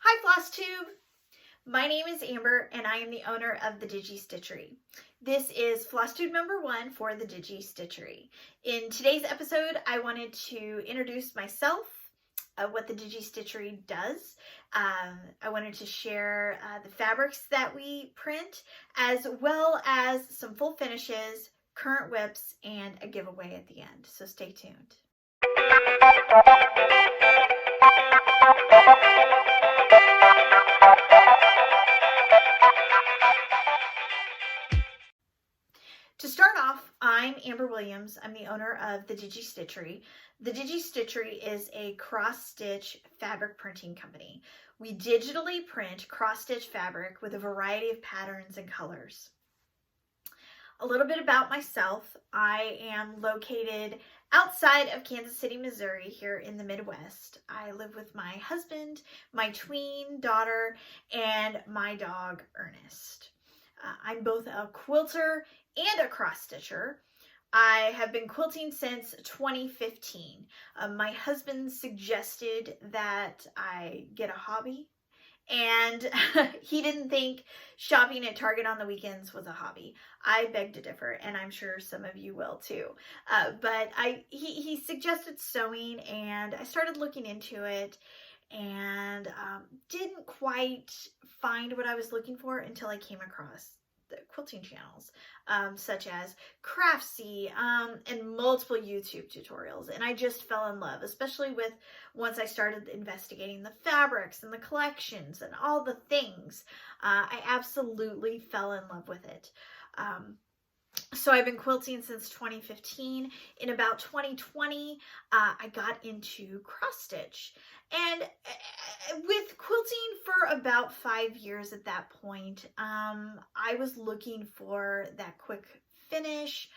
Hi Flosstube! My name is Amber and I am the owner of the Digi Stitchery. This is Flosstube number 1 for the Digi Stitchery. In today's episode, I wanted to introduce myself, what the Digi Stitchery does. I wanted to share the fabrics that we print, as well as some full finishes, current whips, and a giveaway at the end. So stay tuned. To start off, I'm Amber Williams. I'm the owner of the Digi Stitchery. The Digi Stitchery is a cross-stitch fabric printing company. We digitally print cross-stitch fabric with a variety of patterns and colors. A little bit about myself. I am located outside of Kansas City, Missouri, here in the Midwest. I live with my husband, my tween daughter, and my dog, Ernest. I'm both a quilter and a cross-stitcher. I have been quilting since 2015. My husband suggested that I get a hobby, and he didn't think shopping at Target on the weekends was a hobby. I beg to differ, and I'm sure some of you will too. But he suggested sewing, and I started looking into it, and didn't quite find what I was looking for until I came across the quilting channels, such as Craftsy, and multiple YouTube tutorials. And I just fell in love, especially with once I started investigating the fabrics and the collections and all the things. I absolutely fell in love with it. So I've been quilting since 2015. In about 2020, I got into cross stitch, and with quilting for about 5 years at that point, I was looking for that quick finish,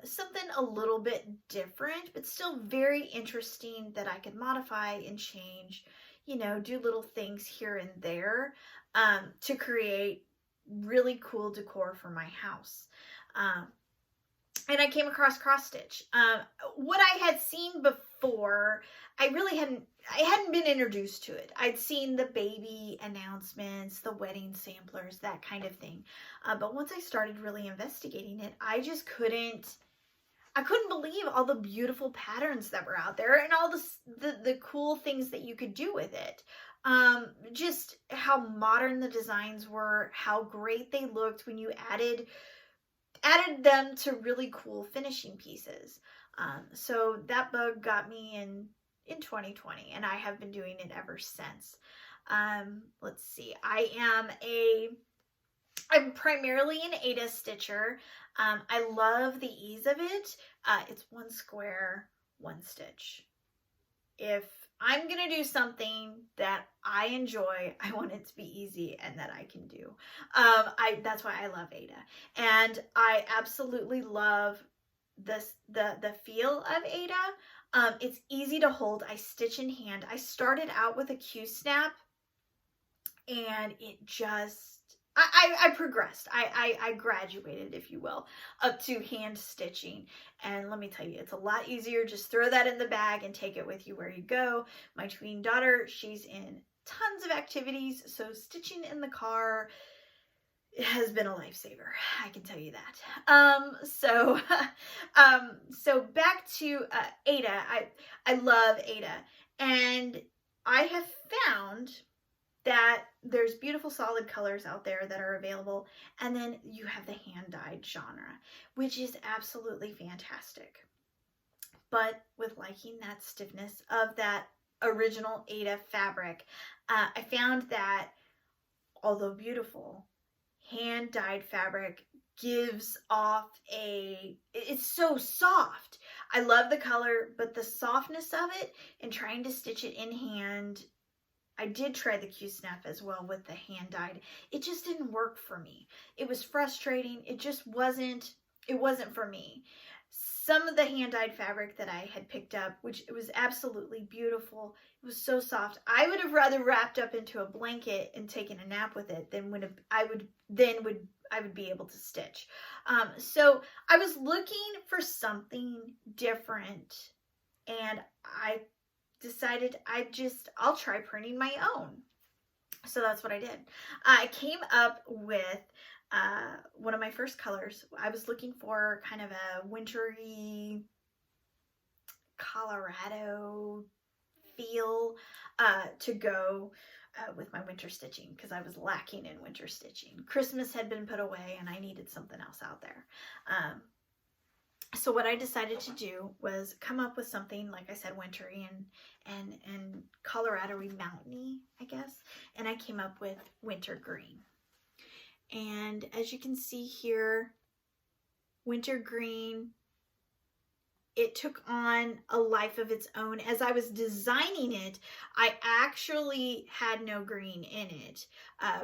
something a little bit different, but still very interesting that I could modify and change, do little things here and there, to create really cool decor for my house. And I came across cross stitch. What I had seen before, I hadn't been introduced to it. I'd seen the baby announcements, the wedding samplers, that kind of thing. But once I started really investigating it, I couldn't believe all the beautiful patterns that were out there and all the cool things that you could do with it. Just how modern the designs were, how great they looked when you added them to really cool finishing pieces. So that bug got me in 2020, and I have been doing it ever since. Let's see. I'm primarily an aida stitcher. I love the ease of it. It's one square, one stitch. If I'm going to do something that I enjoy, I want it to be easy and that I can do. That's why I love aida. And I absolutely love the feel of aida. It's easy to hold. I stitch in hand. I started out with a Q-snap, and it just, I progressed. I graduated, if you will, up to hand stitching. And let me tell you, it's a lot easier. Just throw that in the bag and take it with you where you go. My tween daughter, she's in tons of activities, so stitching in the car has been a lifesaver. I can tell you that. So back to aida. I love aida, and I have found that there's beautiful solid colors out there that are available, and then you have the hand-dyed genre, which is absolutely fantastic. But with liking that stiffness of that original aida fabric, I found that although beautiful, hand-dyed fabric gives off it's so soft. I love the color, but the softness of it, and trying to stitch it in hand, I did try the Q-snap as well with the hand-dyed. It just didn't work for me. It was frustrating. It just wasn't for me. Some of the hand-dyed fabric that I had picked up, which it was absolutely beautiful, it was so soft. I would have rather wrapped up into a blanket and taken a nap with it than I would be able to stitch. So I was looking for something different, and I decided I'll try printing my own. So that's what I did. I came up with one of my first colors. I was looking for kind of a wintry Colorado feel to go with my winter stitching, because I was lacking in winter stitching. Christmas had been put away and I needed something else out there. So what I decided to do was come up with something, like I said, wintry and Colorado-y, mountainy, I guess. And I came up with winter green. And as you can see here, winter green, it took on a life of its own. As I was designing it, I actually had no green in it,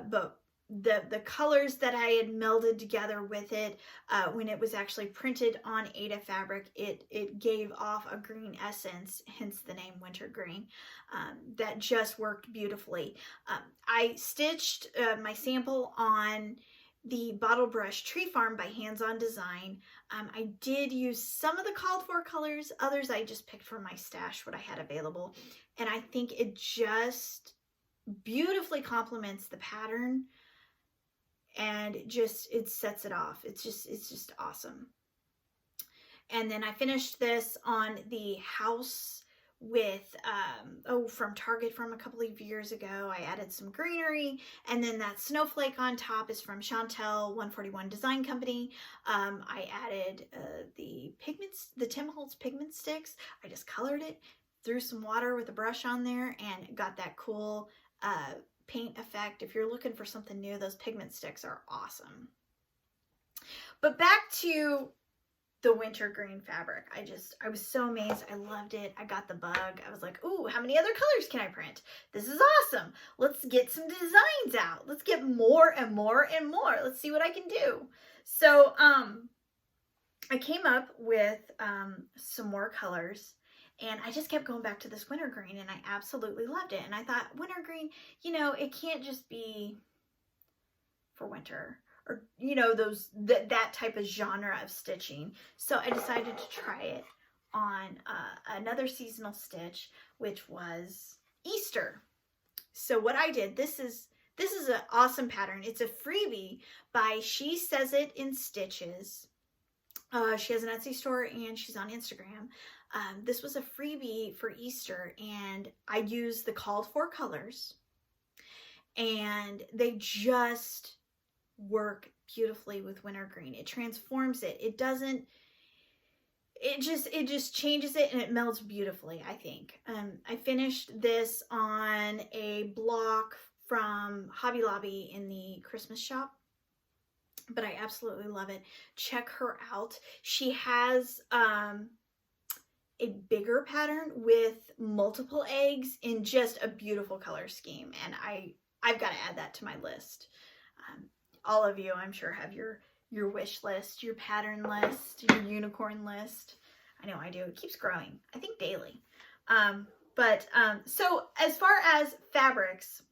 but the colors that I had melded together with it, when it was actually printed on Aida fabric, it gave off a green essence, hence the name winter green, that just worked beautifully. I stitched my sample on the Bottle Brush Tree Farm by Hands On Design. I did use some of the called for colors, others I just picked from my stash, what I had available, and I think it just beautifully complements the pattern, and it sets it off. It's just awesome. And then I finished this on the house with from Target from a couple of years ago. I added some greenery, and then that snowflake on top is from Chantel 141 Design Company. I added the pigments, the Tim Holtz pigment sticks. I just colored it, threw some water with a brush on there, and got that cool paint effect. If you're looking for something new, those pigment sticks are awesome. But back to the winter green fabric. I was so amazed. I loved it. I got the bug. I was like, ooh, how many other colors can I print? This is awesome. Let's get some designs out. Let's get more and more and more. Let's see what I can do. So I came up with some more colors, and I just kept going back to this winter green, and I absolutely loved it. And I thought, winter green, you know, it can't just be for winter, or, you know, that type of genre of stitching. So I decided to try it on another seasonal stitch, which was Easter. So what I did, this is an awesome pattern. It's a freebie by She Says It in Stitches. She has an Etsy store and she's on Instagram. This was a freebie for Easter, and I used the called for colors, and they just work beautifully with winter green. It transforms it. It just changes it, and it melds beautifully, I think. I finished this on a block from Hobby Lobby in the Christmas shop, but I absolutely love it. Check her out. She has a bigger pattern with multiple eggs in just a beautiful color scheme, and I've got to add that to my list. All of you, I'm sure, have your wish list, your pattern list, your unicorn list. I know I do. It keeps growing, I think, daily. So as far as fabrics,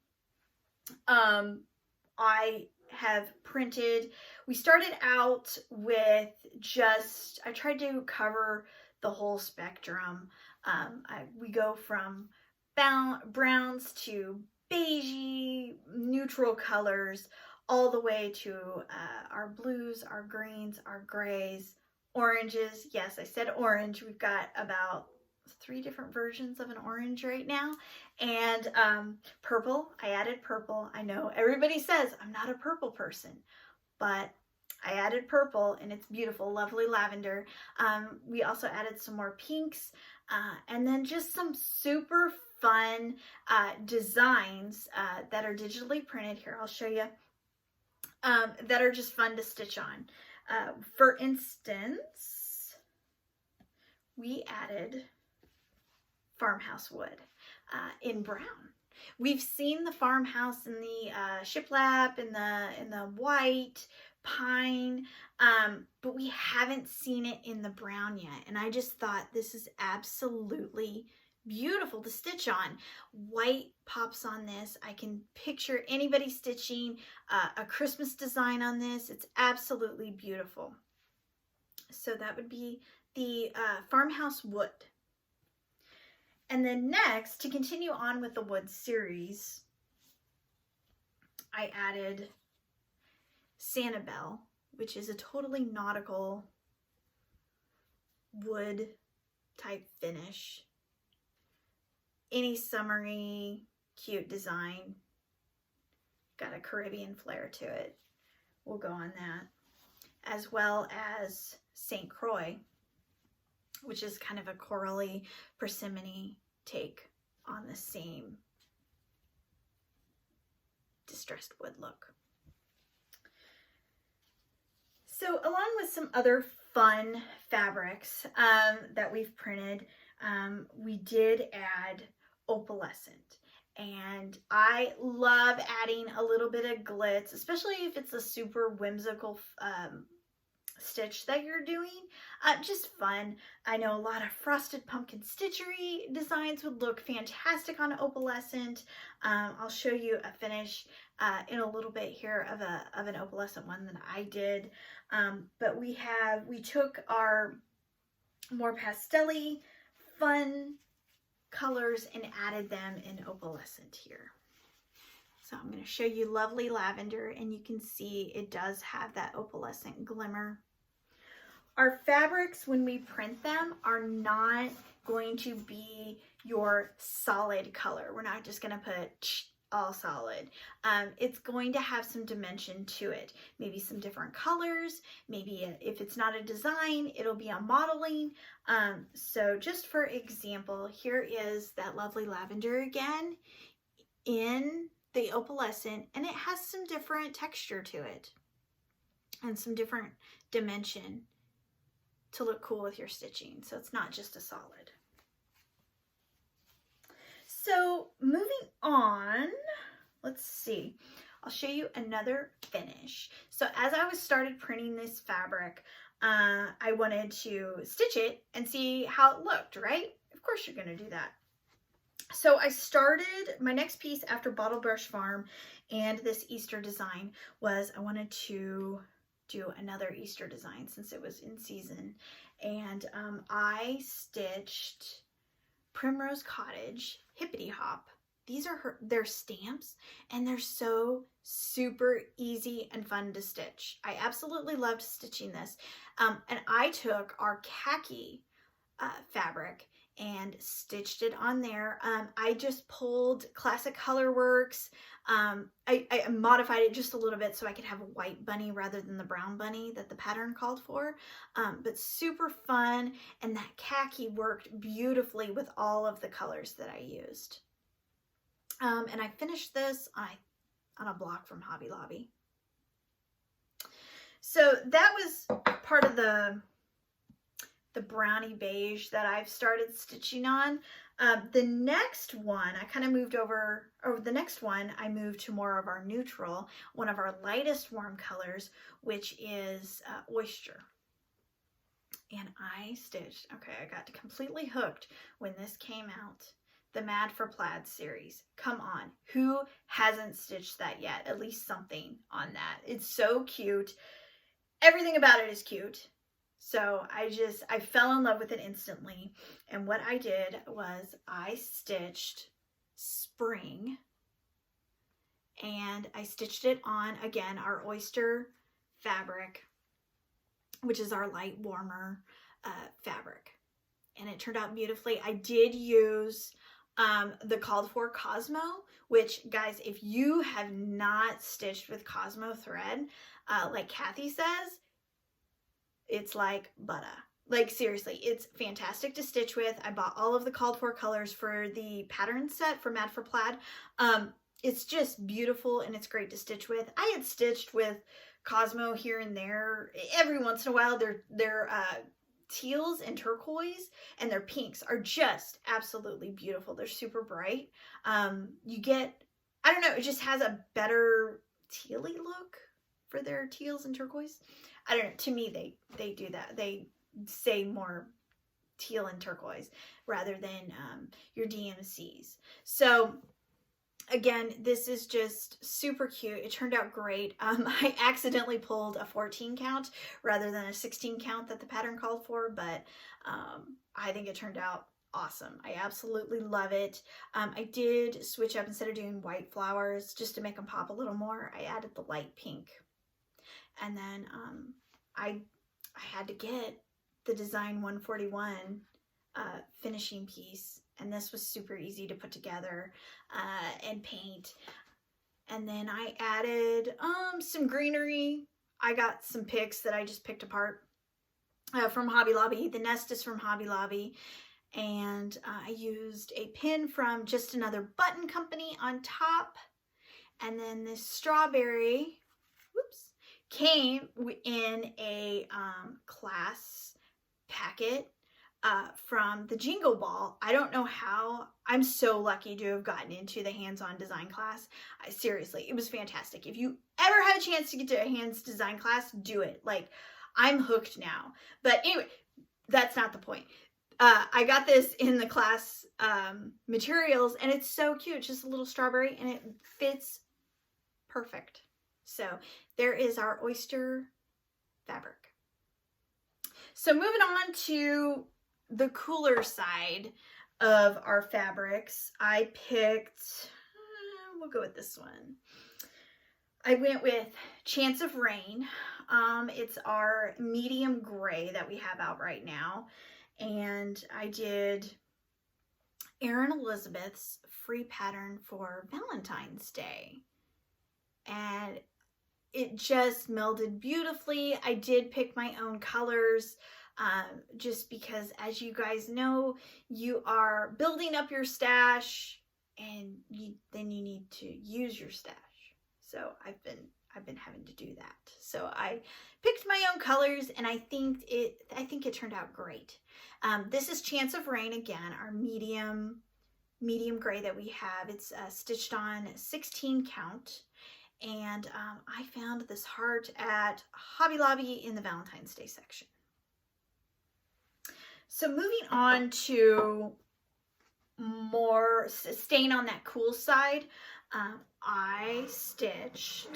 I have printed, we started out with just, I tried to cover the whole spectrum. We go from browns to beigey, neutral colors, all the way to our blues, our greens, our grays, oranges. Yes, I said orange. We've got about 3 different versions of an orange right now. And purple, I added purple. I know everybody says I'm not a purple person, but I added purple, and it's beautiful, lovely lavender. We also added some more pinks, and then just some super fun designs that are digitally printed. Here, I'll show you. That are just fun to stitch on. For instance, we added farmhouse wood in brown. We've seen the farmhouse in the shiplap, in the white pine, but we haven't seen it in the brown yet. And I just thought this is absolutely beautiful to stitch on. White pops on this. I can picture anybody stitching a Christmas design on this. It's absolutely beautiful. So that would be the farmhouse wood. And then next, to continue on with the wood series, I added Sanibel, which is a totally nautical wood type finish. Any summery, cute design. Got a Caribbean flair to it. We'll go on that. As well as St. Croix, which is kind of a corally persimmon take on the same distressed wood look. So along with some other fun fabrics that we've printed, we did add opalescent. And I love adding a little bit of glitz, especially if it's a super whimsical stitch that you're doing. Just fun. I know a lot of frosted pumpkin stitchery designs would look fantastic on opalescent. I'll show you a finish in a little bit here of an opalescent one that I did. But we took our more pastel-y, fun colors and added them in opalescent here. So I'm going to show you lovely lavender, and you can see it does have that opalescent glimmer. Our fabrics, when we print them, are not going to be your solid color. We're not just going to put all solid. It's going to have some dimension to it. Maybe some different colors. Maybe if it's not a design, it'll be a modeling. So just for example, here is that lovely lavender again in the opalescent, and it has some different texture to it and some different dimension to look cool with your stitching. So it's not just a solid. So moving on, let's see. I'll show you another finish. So as I started printing this fabric, I wanted to stitch it and see how it looked, right? Of course you're going to do that. So I started, my next piece after Bottle Brush Farm and this Easter design was I wanted to do another Easter design since it was in season. And I stitched Primrose Cottage, Hippity Hop. These are their stamps, and they're so super easy and fun to stitch. I absolutely loved stitching this. And I took our khaki fabric and stitched it on there. I just pulled Classic Colorworks. I modified it just a little bit so I could have a white bunny rather than the brown bunny that the pattern called for. But super fun, and that khaki worked beautifully with all of the colors that I used. And I finished this on a block from Hobby Lobby. So that was part of the brownie beige that I've started stitching on. The next one, I kind of moved over, or the next one, I moved to more of our neutral, one of our lightest warm colors, which is Oyster. And I stitched, okay, I got completely hooked when this came out. The Mad for Plaid series. Come on, who hasn't stitched that yet? At least something on that. It's so cute. Everything about it is cute. So I fell in love with it instantly. And what I did was I stitched Spring, and I stitched it on, again, our Oyster fabric, which is our light warmer fabric. And it turned out beautifully. I did use the called for Cosmo, which, guys, if you have not stitched with Cosmo thread, like Kathy says, it's like butter. Like, seriously, it's fantastic to stitch with. I bought all of the called for colors for the pattern set for Mad for Plaid. It's just beautiful, and it's great to stitch with. I had stitched with Cosmo here and there. Every once in a while, their teals and turquoise and their pinks are just absolutely beautiful. They're super bright. You get, I don't know, it just has a better tealy look for their teals and turquoise. I don't know, to me they do that. They say more teal and turquoise rather than your DMCs. So again, this is just super cute. It turned out great. I accidentally pulled a 14 count rather than a 16 count that the pattern called for, but I think it turned out awesome. I absolutely love it. I did switch up, instead of doing white flowers, just to make them pop a little more, I added the light pink. And then I had to get the Design 141 finishing piece, and this was super easy to put together and paint. And then I added some greenery. I got some picks that I just picked apart from Hobby Lobby. The nest is from Hobby Lobby. And I used a pin from Just Another Button Company on top. And then this strawberry, whoops, came in a class packet from the Jingle Ball. I don't know how. I'm so lucky to have gotten into the hands-on design class. Seriously, it was fantastic. If you ever have a chance to get to a hands design class, do it. Like, I'm hooked now. But anyway, that's not the point. I got this in the class materials, and it's so cute. It's just a little strawberry, and it fits perfect. So there is our oyster fabric. So moving on to the cooler side of our fabrics, I picked, we'll go with this one. I went with Chance of Rain. It's our medium gray that we have out right now. And I did Erin Elizabeth's free pattern for Valentine's Day. And it just melded beautifully. I did pick my own colors just because, as you guys know, you are building up your stash, and then you need to use your stash. So I've been having to do that. So I picked my own colors, and I think it turned out great. This is Chance of Rain again, our medium gray that we have. It's stitched on 16 count. And I found this heart at Hobby Lobby in the Valentine's Day section. So moving on to more, staying on that cool side, I stitched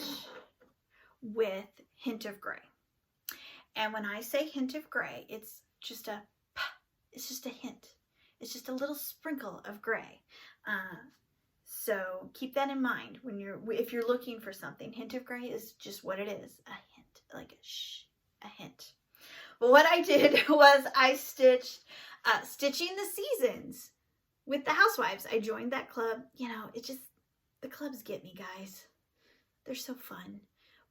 with Hint of Gray. And when I say Hint of Gray, it's just a hint. It's just a little sprinkle of gray. So keep that in mind when if you're looking for something. Hint of Gray is just what it is, a hint, like a hint. But what I did was I stitched Stitching the Seasons with the Housewives. I joined that club. You know, the clubs get me, guys. They're so fun.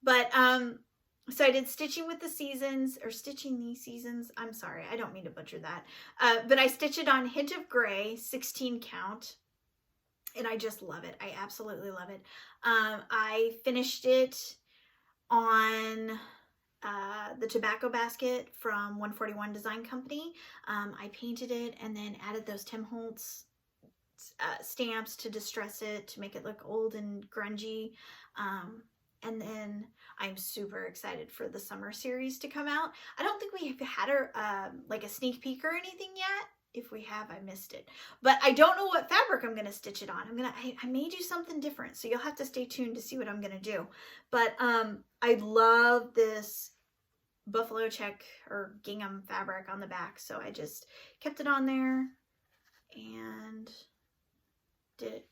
But so I did Stitching with the Seasons, or Stitching the Seasons. I'm sorry, I don't mean to butcher that. But I stitched it on Hint of Gray, 16 count. And I just love it. I absolutely love it. I finished it on the tobacco basket from 141 Design Company. I painted it and then added those Tim Holtz stamps to distress it, to make it look old and grungy. And then I'm super excited for the summer series to come out. I don't think we've had like a sneak peek or anything yet. If we have, I missed it. But I don't know what fabric I'm going to stitch it on. I may do something different, so you'll have to stay tuned to see what I'm going to do. But I love this buffalo check or gingham fabric on the back, so I just kept it on there and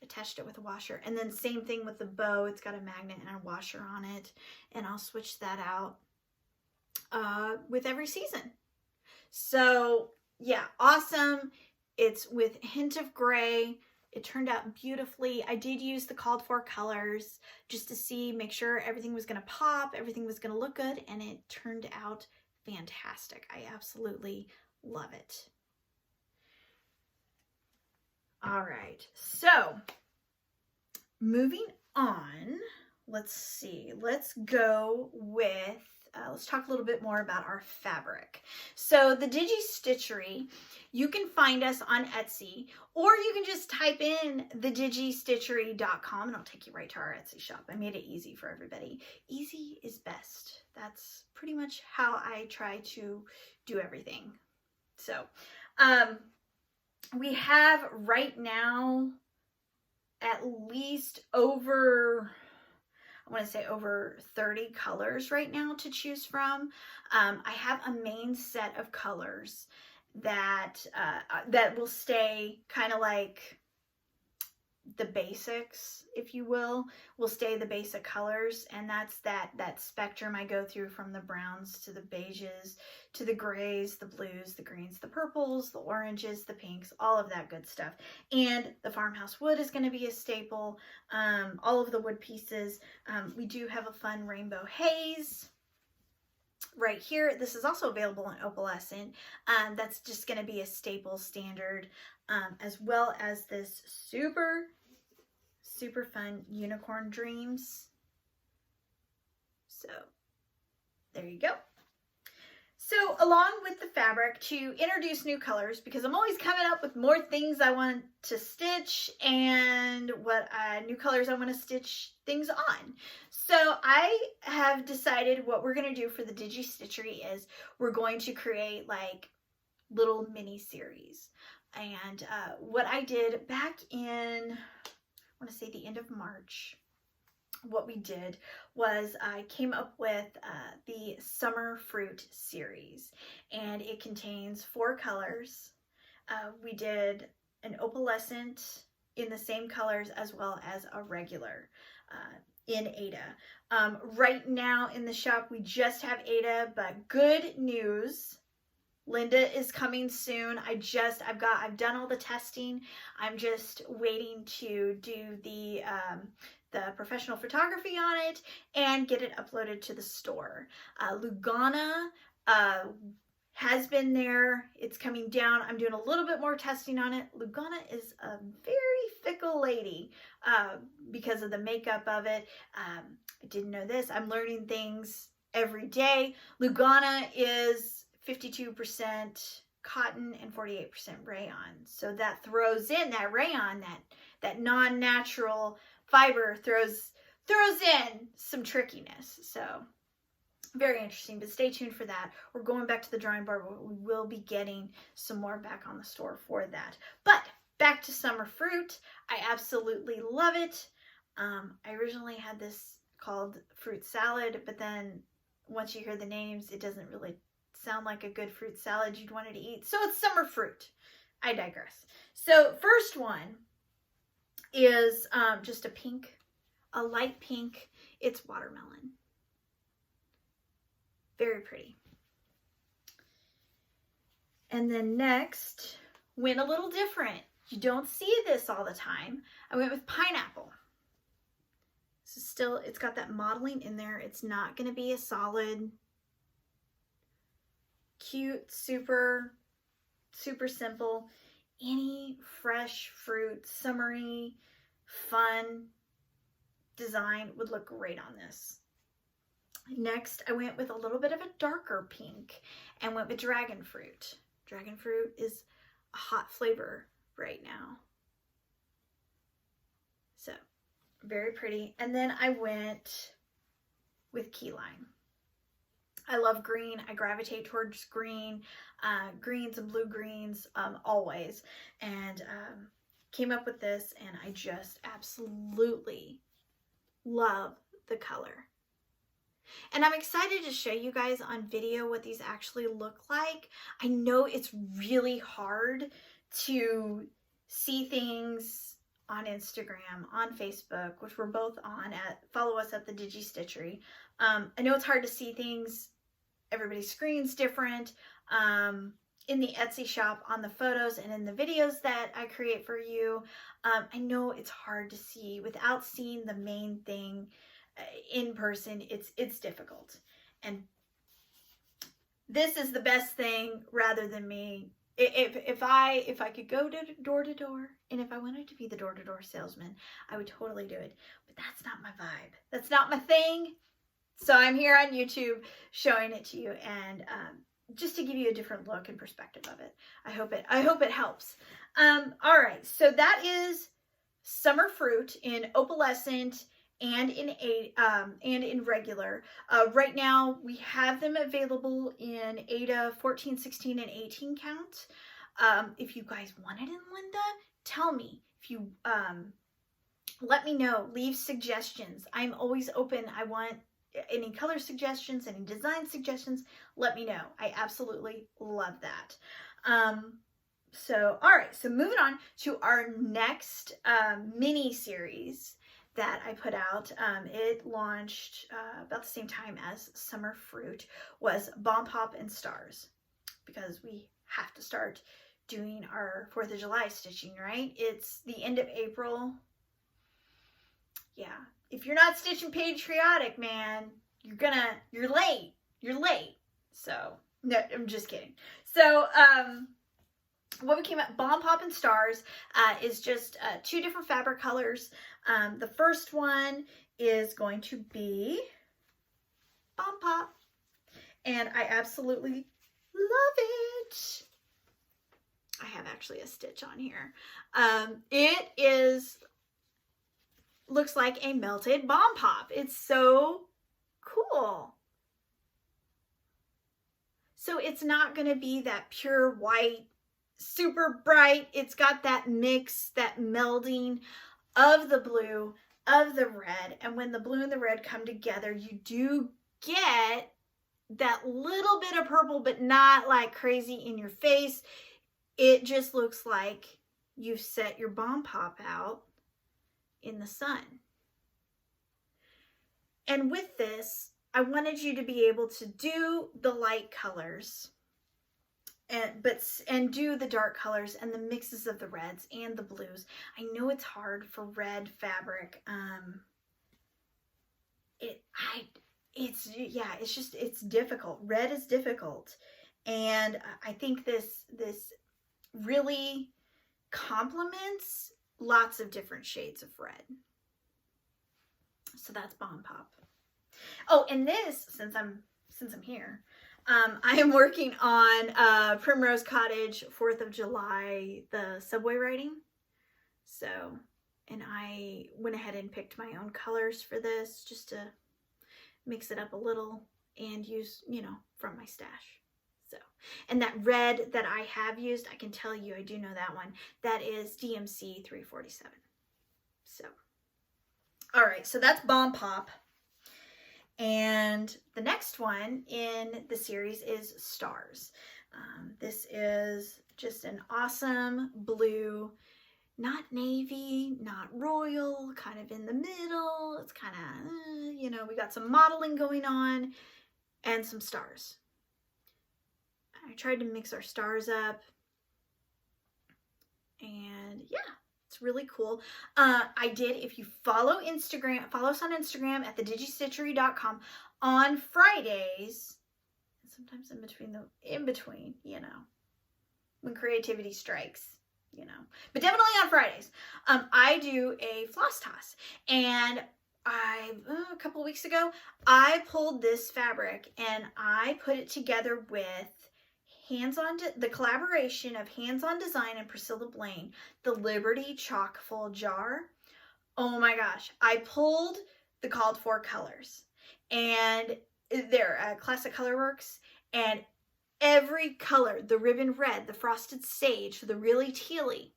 attached it with a washer. And then same thing with the bow. It's got a magnet and a washer on it, and I'll switch that out with every season. So yeah, awesome. It's with Hint of Gray. It turned out beautifully. I did use the called for colors just to make sure everything was going to pop, everything was going to look good, and it turned out fantastic. I absolutely love it. All right, so moving on, let's see. Let's go with let's talk a little bit more about our fabric. So the Digi Stitchery, you can find us on Etsy, or you can just type in thedigistitchery.com and it'll take you right to our Etsy shop. I made it easy for everybody. Easy is best. That's pretty much how I try to do everything. So we have right now at least over, I want to say over 30 colors right now to choose from. I have a main set of colors that that will stay kind of like the basics, if you will stay the basic colors, and that's that spectrum I go through from the browns to the beiges to the grays, the blues, the greens, the purples, the oranges, the pinks, all of that good stuff. And the farmhouse wood is going to be a staple. All of the wood pieces. We do have a fun rainbow haze right here. This is also available in opalescent. That's just going to be a staple standard, as well as this super fun unicorn dreams. So there you go. So along with the fabric, to introduce new colors, because I'm always coming up with more things I want to stitch and what new colors I want to stitch things on. So I have decided what we're going to do for the Digi Stitchery is we're going to create like little mini series. And what I did back in, I want to say the end of March, what we did was I came up with the Summer Fruit series, and it contains 4 colors. We did an opalescent in the same colors as well as a regular in Aida. Right now in the shop we just have Aida, but good news, Linda is coming soon. I've done all the testing. I'm just waiting to do the professional photography on it and get it uploaded to the store. Lugana has been there. It's coming down. I'm doing a little bit more testing on it. Lugana is a very fickle lady because of the makeup of it. I didn't know this. I'm learning things every day. Lugana is 52% cotton and 48% rayon. So that throws in that rayon, that non-natural fiber throws in some trickiness. So very interesting, but stay tuned for that. We're going back to the drawing board. We will be getting some more back on the store for that. But back to Summer Fruit. I absolutely love it. I originally had this called fruit salad, but then once you hear the names, it doesn't really sound like a good fruit salad you'd want to eat. So it's Summer Fruit. I digress. So first one is just a light pink. It's watermelon. Very pretty. And then next, went a little different. You don't see this all the time. I went with pineapple. This is still, it's got that modeling in there. It's not going to be a solid, cute, super simple. Any fresh fruit, summery, fun design would look great on this. Next, I went with a little bit of a darker pink and went with dragon fruit. Dragon fruit is a hot flavor right now. So, very pretty. And then I went with key lime. I love green. I gravitate towards green, greens and blue greens always. And came up with this, and I just absolutely love the color. And I'm excited to show you guys on video what these actually look like. I know it's really hard to see things on Instagram, on Facebook, which we're both on at. Follow us at the Digi Stitchery. I know it's hard to see things. Everybody's screen's different. In the Etsy shop, on the photos and in the videos that I create for you, I know it's hard to see without seeing the main thing in person. It's difficult, and this is the best thing rather than me. If I could go door to door, and if I wanted to be the door-to-door salesman, I would totally do it. But that's not my vibe. That's not my thing. So I'm here on YouTube showing it to you, and just to give you a different look and perspective of it. I hope it helps. All right, so that is Summer Fruit in opalescent and in regular. Right now we have them available in Aida 14, 16, and 18 count. If you guys want it in Linda, tell me. If you let me know, leave suggestions. I'm always open. I want any color suggestions, any design suggestions, let me know. I absolutely love that. So, all right, so moving on to our next mini series that I put out. It launched about the same time as Summer Fruit, was Bomb Pop and Stars, because we have to start doing our 4th of July stitching, right? It's the end of April. Yeah, if you're not stitching Patriotic, man, you're late. You're late. So, no, I'm just kidding. So, what we came up, Bomb Pop and Stars, is just 2 different fabric colors. The first one is going to be Bomb Pop, and I absolutely love it. I have actually a stitch on here. Looks like a melted Bomb Pop. It's so cool. So it's not going to be that pure white, super bright. It's got that mix, that melding of the blue, of the red. And when the blue and the red come together, you do get that little bit of purple, but not like crazy in your face. It just looks like you've set your Bomb Pop out in the sun. And with this, I wanted you to be able to do the light colors and do the dark colors and the mixes of the reds and the blues. I know it's hard for red fabric. It's difficult. Red is difficult. And I think this really complements lots of different shades of red. So that's Bomb Pop. Oh, and this, since I'm here, I am working on Primrose Cottage 4th of July, the subway writing. So, and I went ahead and picked my own colors for this just to mix it up a little and use, from my stash. So, and that red that I have used, I can tell you, I do know that one. That is DMC 347. So, all right, so that's Bomb Pop. And the next one in the series is Stars. This is just an awesome blue, not navy, not royal, kind of in the middle. It's kind of, we got some modeling going on and some stars. I tried to mix our stars up, and yeah, it's really cool. I did, if you follow us on Instagram at thedigistitchery.com on Fridays, and sometimes in between, when creativity strikes, but definitely on Fridays, I do a floss toss. And a couple weeks ago, I pulled this fabric and I put it together with the collaboration of Hands On Design and Priscilla Blaine, the Liberty Chalk Full Jar. Oh my gosh, I pulled the called for colors, and they're Classic Colorworks, and every color, the ribbon red, the frosted sage, the really tealy,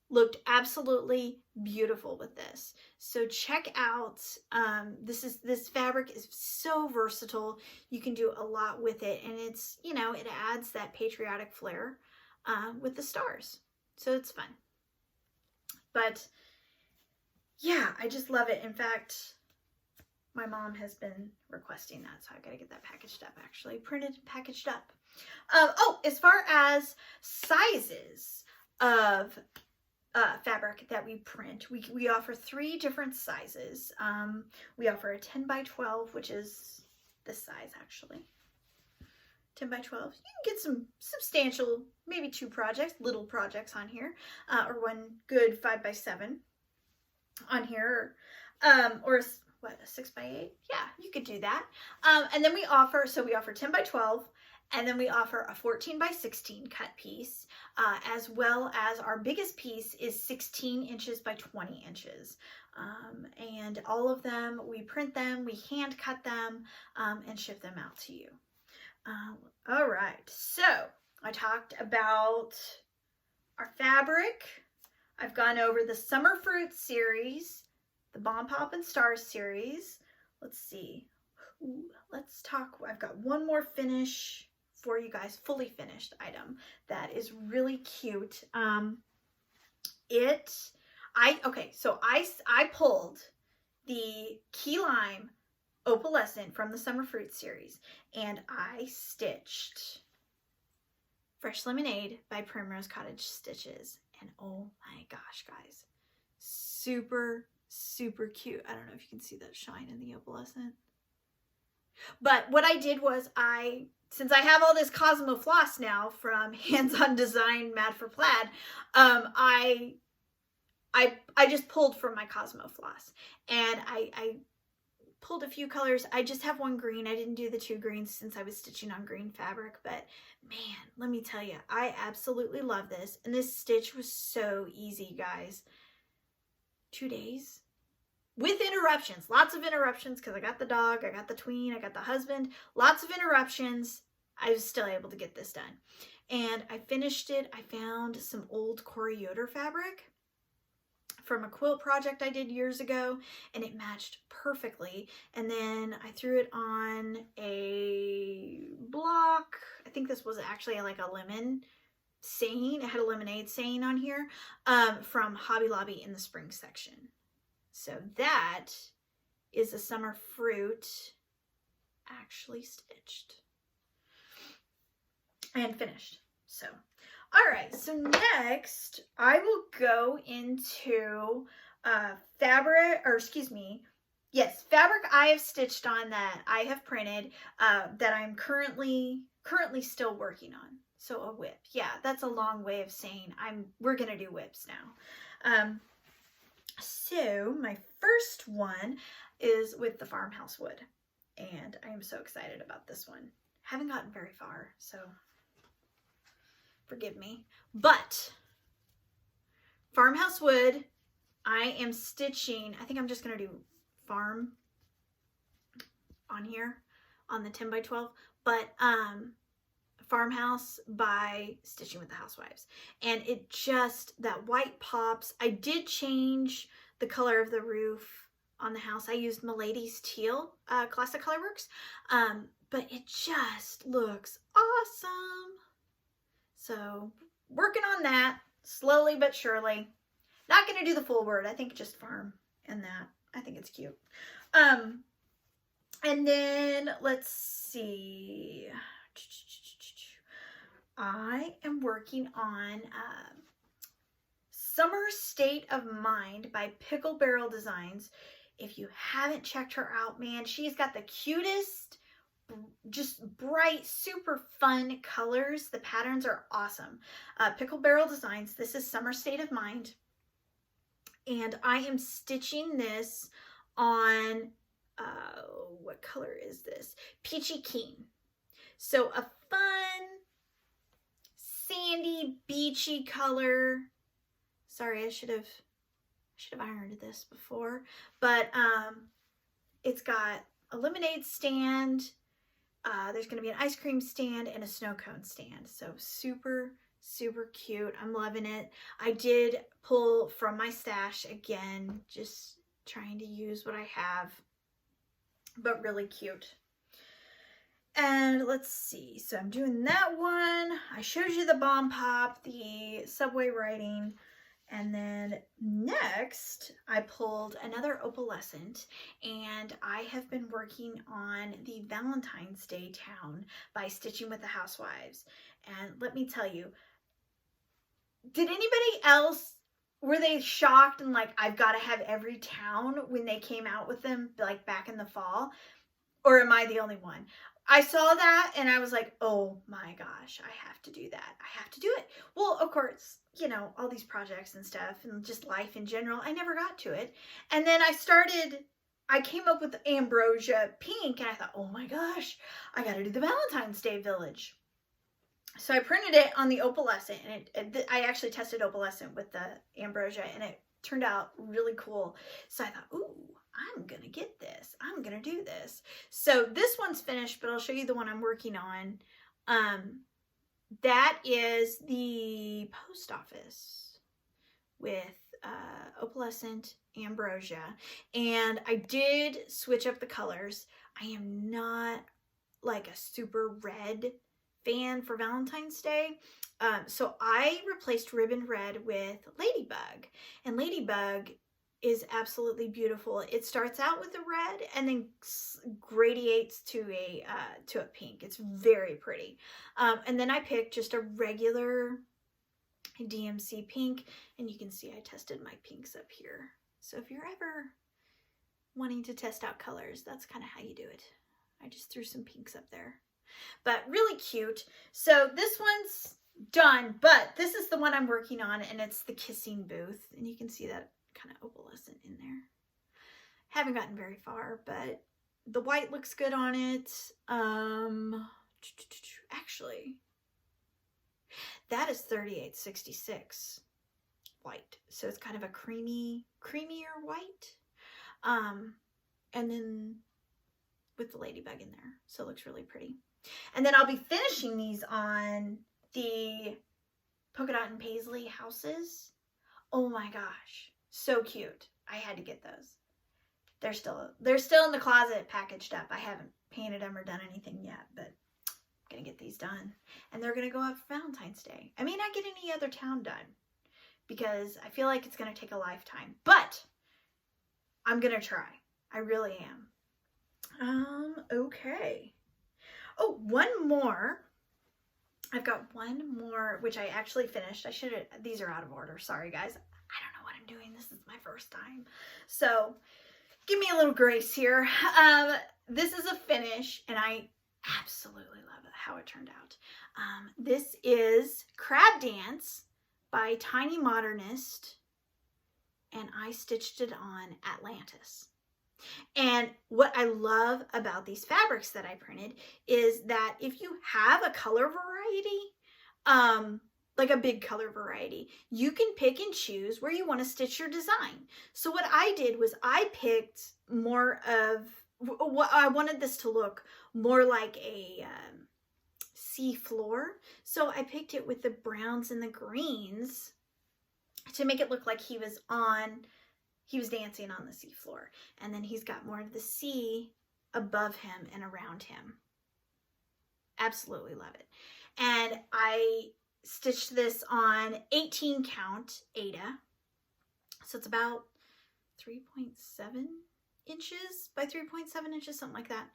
looked absolutely beautiful with this. So check out, this fabric is so versatile. You can do a lot with it, and it's, it adds that patriotic flair with the stars. So it's fun. But yeah, I just love it. In fact, my mom has been requesting that, so I gotta get that packaged up, actually. Printed and packaged up. As far as sizes of fabric that we print, we offer 3 different sizes. We offer a 10 by 12, which is this size actually. 10 by 12. You can get some substantial, maybe 2 projects, little projects on here, or one good 5 by 7 on here, or a 6 by 8. Yeah, you could do that. And then we offer 10 by 12. And then we offer a 14 by 16 cut piece, as well as our biggest piece is 16 inches by 20 inches. And all of them, we print them, we hand cut them, and ship them out to you. All right, so I talked about our fabric. I've gone over the Summer Fruit series, the Bomb Pop and Stars series. Let's see. Let's talk. I've got one more finish for you guys, fully finished item that is really cute. So I pulled the Key Lime Opalescent from the Summer Fruit series, and I stitched Fresh Lemonade by Primrose Cottage Stitches. And oh my gosh, guys, super, super cute. I don't know if you can see that shine in the opalescent. But what I did was since I have all this Cosmo floss now from Hands On Design Mad for Plaid, I just pulled from my Cosmo floss, and I pulled a few colors. I just have one green. I didn't do the 2 greens since I was stitching on green fabric, but man, let me tell you, I absolutely love this. And this stitch was so easy, guys. 2 days with interruptions, lots of interruptions, because I got the dog, I got the tween, I got the husband, lots of interruptions. I was still able to get this done. And I finished it. I found some old Cori Yoder fabric from a quilt project I did years ago, and it matched perfectly. And then I threw it on a block. I think this was actually like a lemon saying. It had a lemonade saying on here, from Hobby Lobby in the spring section. So that is a summer fruit actually stitched and finished. So all right, so next I will go into fabric I have stitched on that I have printed, that I'm currently still working on. So a whip. Yeah, that's a long way of saying we're gonna do whips now. So my first one is with the farmhouse wood, and I am so excited about this one. Haven't gotten very far, so forgive me. But farmhouse wood, I am stitching, I think I'm just going to do farm on here on the 10 by 12, but farmhouse by Stitching with the Housewives. And it just, that white pops. I did change the color of the roof on the house. I used Milady's Teal, Classic Colorworks, but it just looks awesome. So working on that slowly but surely. Not going to do the full word. I think just farm and that. I think it's cute. And then let's see. I am working on Summer State of Mind by Pickle Barrel Designs. If you haven't checked her out, man, she's got the cutest, just bright, super fun colors. The patterns are awesome. Pickle Barrel Designs. This is Summer State of Mind. And I am stitching this on, what color is this? Peachy Keen. So a fun, sandy, beachy color. Sorry, I should have ironed this before. But it's got a lemonade stand. There's going to be an ice cream stand and a snow cone stand. So super, super cute. I'm loving it. I did pull from my stash again, just trying to use what I have, but really cute. And let's see. So I'm doing that one. I showed you the Bomb Pop, the Subway writing. And then next, I pulled another opalescent, and I have been working on the Valentine's Day Town by Stitching with the Housewives. And let me tell you, did anybody else, were they shocked and like, I've got to have every town when they came out with them, like back in the fall? Or am I the only one? I saw that and I was like, oh my gosh, I have to do that. I have to do it. Well, of course, you know, all these projects and stuff and just life in general, I never got to it. And then I came up with Ambrosia Pink, and I thought, oh my gosh, I got to do the Valentine's Day Village. So I printed it on the opalescent, and I actually tested opalescent with the Ambrosia, and it turned out really cool. So I thought, ooh, I'm going to get this. I'm going to do this. So this one's finished, but I'll show you the one I'm working on. That is the post office with opalescent Ambrosia. And I did switch up the colors. I am not like a super red fan for Valentine's Day. So I replaced Ribbon Red with Ladybug, and Ladybug is absolutely beautiful. It starts out with a red and then gradiates to a pink. It's very pretty. And then I picked just a regular DMC pink, and you can see I tested my pinks up here. So if you're ever wanting to test out colors, that's kind of how you do it. I just threw some pinks up there, but really cute. So this one's done, but this is the one I'm working on, and it's the Kissing Booth, and you can see that kind of opalescent in there. Haven't gotten very far, but the white looks good on it. Actually, that is 3866 white, so it's kind of a creamier white, and then with the ladybug in there, so it looks really pretty. And then I'll be finishing these on the polka dot and paisley houses. Oh my gosh, so cute. I had to get those. They're still in the closet packaged up. I haven't painted them or done anything yet, but I'm gonna get these done, and they're gonna go up for Valentine's Day. I may not get any other town done because I feel like it's gonna take a lifetime, but I'm gonna try. I really am. Okay. Oh, one more. I've got one more, which I actually finished. These are out of order. Sorry, guys. I don't know what I'm doing. This is my first time. So give me a little grace here. This is a finish, and I absolutely love it, how it turned out. This is Crab Dance by Tiny Modernist, and I stitched it on Atlantis. And what I love about these fabrics that I printed is that if you have a color variety, like a big color variety, you can pick and choose where you want to stitch your design. So what I did was I picked more of what I wanted this to look more like a sea floor. So I picked it with the browns and the greens to make it look like he was dancing on the sea floor. And then he's got more of the sea above him and around him. Absolutely love it. And I stitched this on 18 count Aida. So it's about 3.7 inches by 3.7 inches, something like that.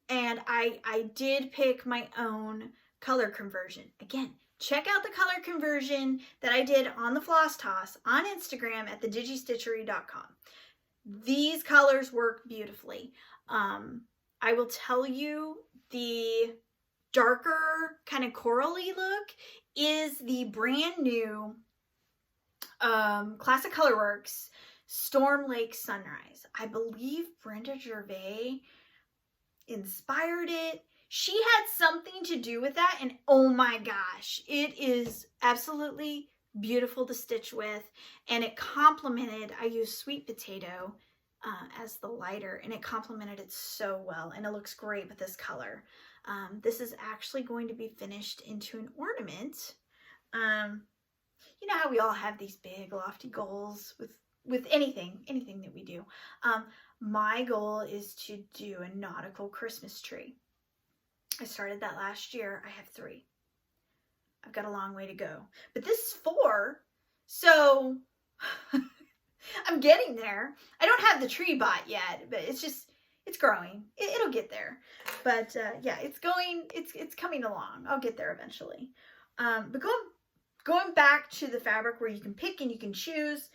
And I did pick my own color conversion. Again, check out the color conversion that I did on the Floss Toss on Instagram at thedigistitchery.com. These colors work beautifully. I will tell you, the darker kind of corally look is the brand new Classic Colorworks Storm Lake Sunrise. I believe Brenda Gervais inspired it. She had something to do with that, and oh my gosh, it is absolutely beautiful to stitch with, and it complemented, I used Sweet Potato as the lighter, and it complemented it so well, and it looks great with this color. This is actually going to be finished into an ornament. You know how we all have these big lofty goals with anything that we do. My goal is to do a nautical Christmas tree. I started that last year. I have 3. I've got a long way to go, but this is 4, so I'm getting there. I don't have the tree bought yet, but it's growing. It'll get there. But yeah, it's coming along. I'll get there eventually. But going back to the fabric where you can pick and you can choose,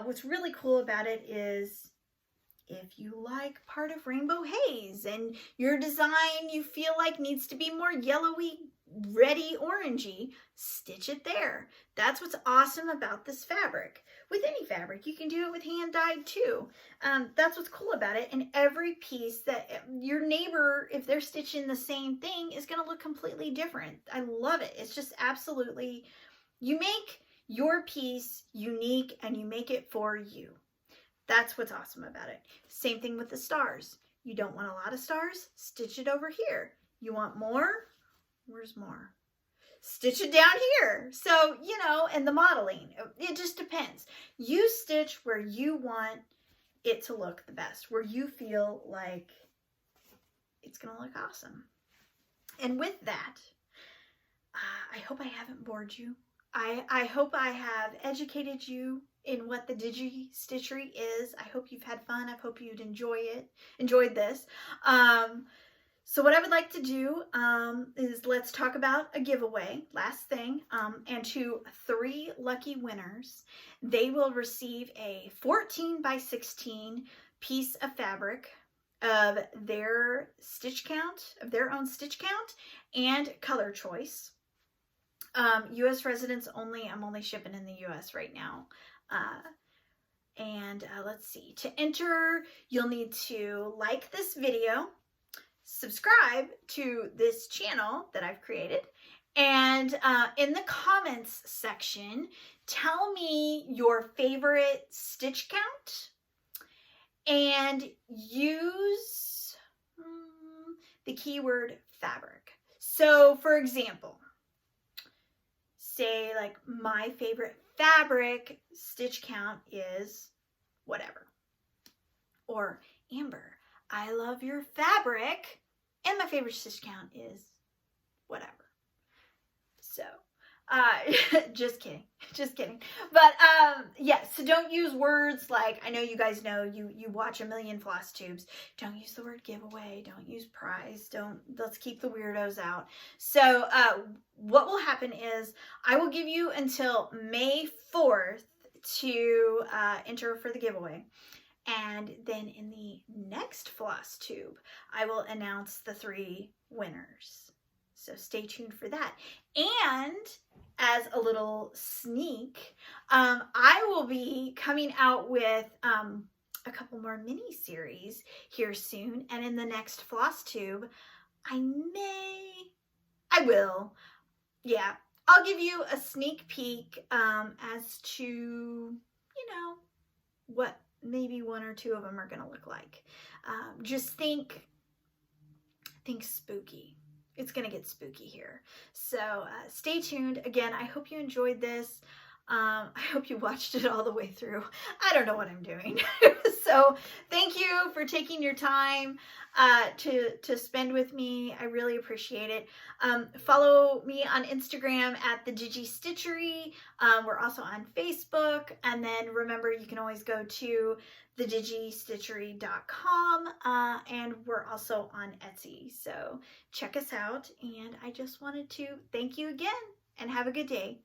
what's really cool about it is if you like part of Rainbow Haze and your design you feel like needs to be more yellowy, reddy, orangey, stitch it there. That's what's awesome about this fabric. With any fabric, you can do it with hand dyed too. That's what's cool about it. And every piece that your neighbor, if they're stitching the same thing, is going to look completely different. I love it. It's just absolutely, you make your piece unique and you make it for you. That's what's awesome about it. Same thing with the stars. You don't want a lot of stars? Stitch it over here. You want more? Where's more? Stitch it down here. So, you know, and the modeling, it just depends. You stitch where you want it to look the best, where you feel like it's going to look awesome. And with that, I hope I haven't bored you. I hope I have educated you in what the Digi Stitchery is. I hope you've had fun. I hope you'd enjoyed this. So what I would like to do is let's talk about a giveaway, last thing, and to 3 lucky winners, they will receive a 14 by 16 piece of fabric of their stitch count, of their own stitch count and color choice. U.S. residents only. I'm only shipping in the U.S. right now. Let's see. To enter, you'll need to like this video, subscribe to this channel that I've created, and in the comments section, tell me your favorite stitch count and use the keyword fabric. So for example, say like my favorite fabric stitch count is whatever. Or Amber, I love your fabric and my favorite stitch count is whatever. So, just kidding. But, yeah, so don't use words like, I know you guys know, you watch a million Flosstubes. Don't use the word giveaway. Don't use prize. Let's keep the weirdos out. So, what will happen is I will give you until May 4th to enter for the giveaway. And then in the next Flosstube, I will announce the 3 winners. So stay tuned for that. And as a little sneak, I will be coming out with a couple more mini-series here soon. And in the next Flosstube, I'll give you a sneak peek as to, you know, what maybe 1 or 2 of them are going to look like. Just think spooky. It's going to get spooky here. So stay tuned. Again, I hope you enjoyed this. I hope you watched it all the way through. I don't know what I'm doing. So thank you for taking your time to spend with me. I really appreciate it. Follow me on Instagram at the Digi Stitchery. We're also on Facebook. And then remember, you can always go to thedigistitchery.com, and we're also on Etsy. So check us out. And I just wanted to thank you again and have a good day.